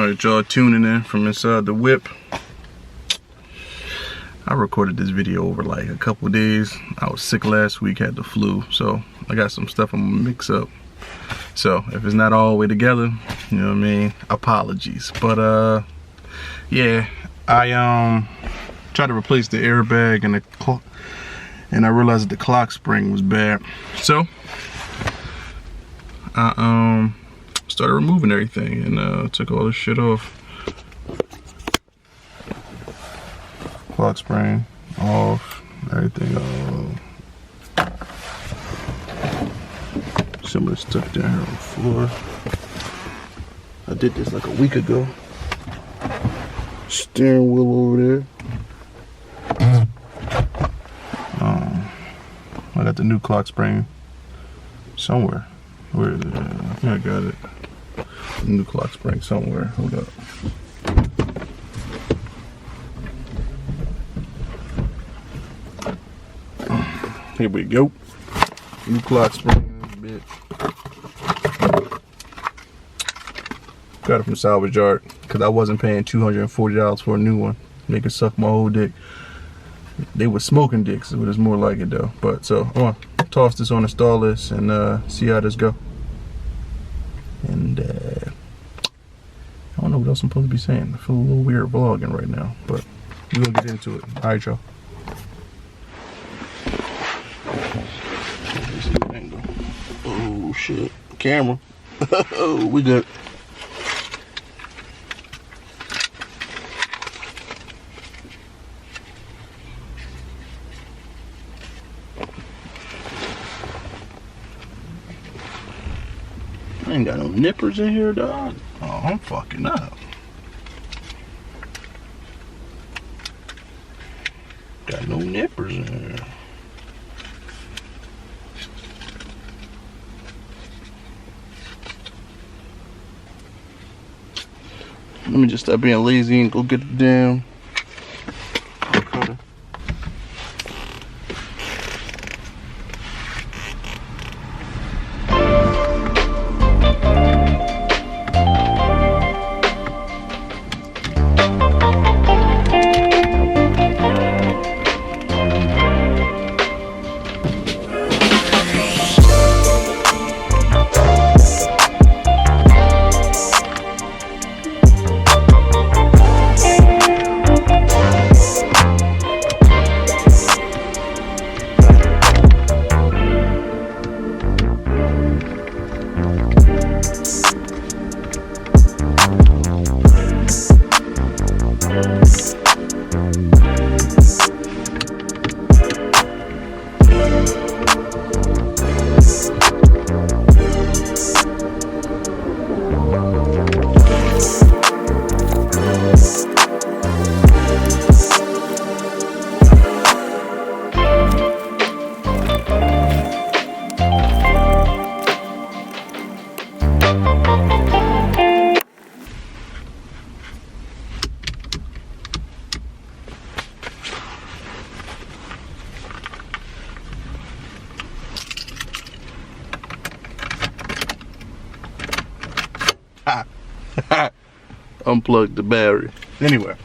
Alright, y'all, tuning in from inside the whip. I recorded this video over like a couple days. I was sick last week, had the flu, so I got some stuff I'm gonna mix up. So if it's not all the way together, you know what I mean, apologies. But yeah, I tried to replace the airbag and the clock, and I realized that the clock spring was bad. So I started removing everything and took all this shit off. Clock spring off, everything off. Some of the stuff down here on the floor. I did this like a week ago. Steering wheel over there. I got the new clock spring somewhere. Where is it? I think I got it. The new clock spring somewhere. Hold up. Here we go. New clock spring in this bit. Got it from salvage yard because I wasn't paying $240 for a new one. They could suck my whole dick. They were smoking dicks, but it's more like it though. But so I'm gonna toss this on the stall list and see how this go. And I don't know what else I'm supposed to be saying. I feel a little weird vlogging right now, but we're gonna get into it. All right, y'all. Oh shit, camera. Oh, we good. I ain't got no nippers in here, dog. Oh, I'm fucking up. Got no nippers in here. Let me just stop being lazy and go get it down. Cutter. Unplug the battery. Anyway.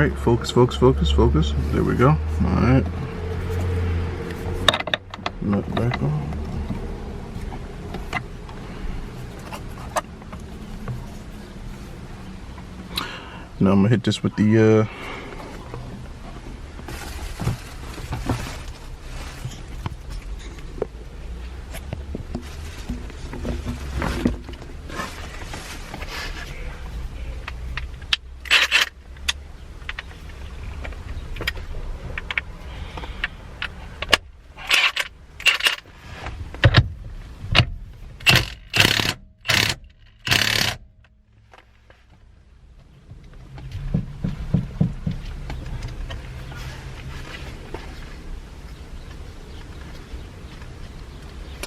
right, focus, focus, focus, focus. There we go. All right. Nut back on. Now I'm gonna hit this with the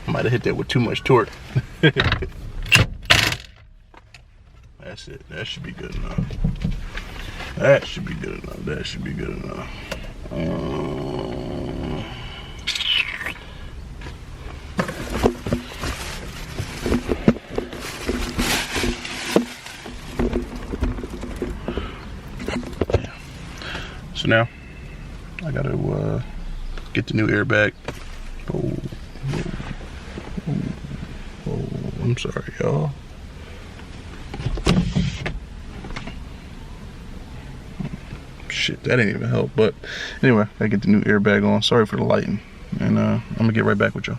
might have hit that with too much torque. That's it. That should be good enough. That should be good enough. That should be good enough. So now I gotta get the new airbag. Oh, I'm sorry, y'all. Shit, that didn't even help. But anyway, I get the new airbag on. Sorry for the lighting, and I'm gonna get right back with y'all.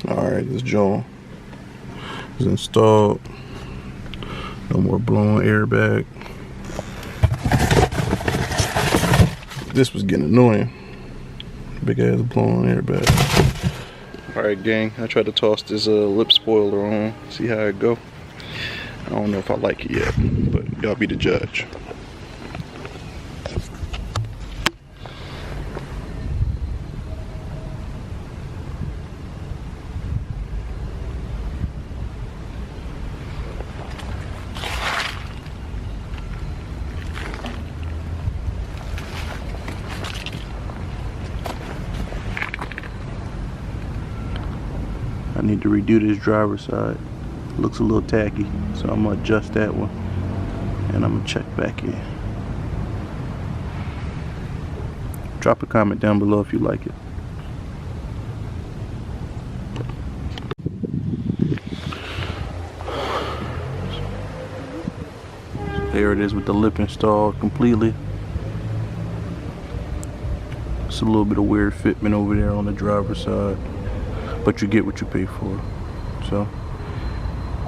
Alright, this joint is installed. No more blowing airbag. This was getting annoying. Big ass blowing airbag. Alright gang, I tried to toss this lip spoiler on, see how it go. I don't know if I like it yet, but y'all be the judge. I need to redo this driver's side. It looks a little tacky, so I'm gonna adjust that one and I'm gonna check back in. Drop a comment down below if you like it. There it is with the lip installed completely. It's a little bit of weird fitment over there on the driver's side, but you get what you pay for. So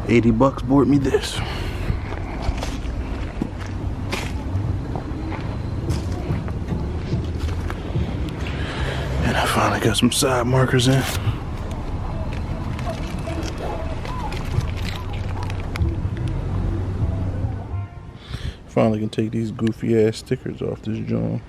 80 bucks bought me this. And I finally got some side markers in. Finally can take these goofy ass stickers off this joint.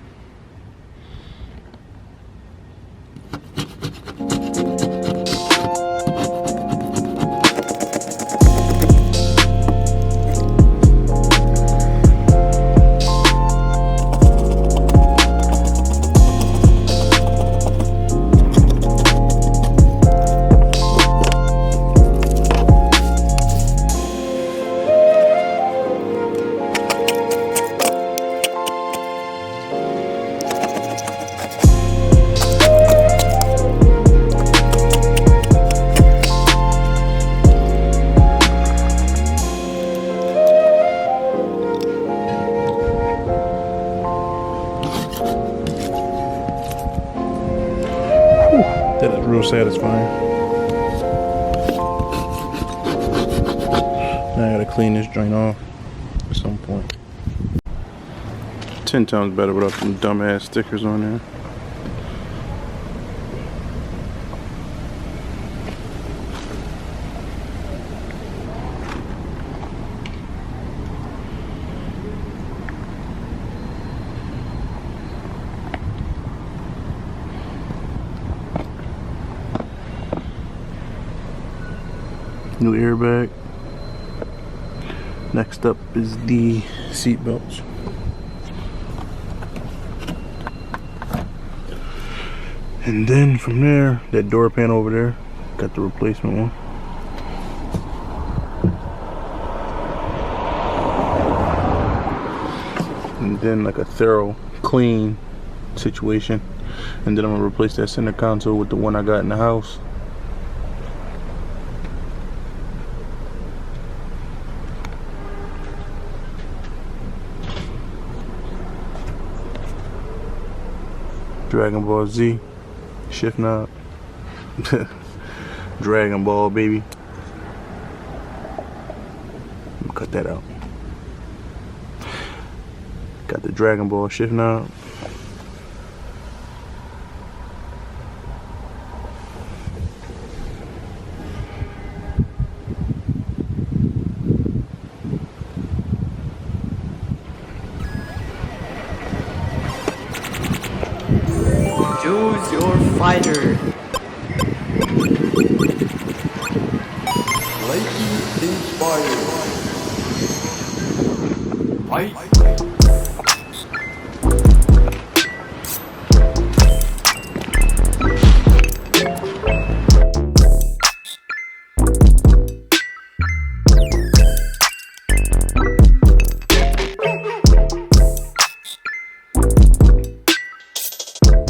satisfying. Now I gotta clean this joint off at some point. 10 times better without them dumbass stickers on there. New airbag. Next up is the seat belts. And then from there, that door panel over there, got the replacement one. And then like a thorough clean situation. And then I'm gonna replace that center console with the one I got in the house. Dragon Ball Z shift knob. Dragon Ball, baby. Cut that out. Got the Dragon Ball shift knob. Choose your fighter. Lightning inspired. Fight.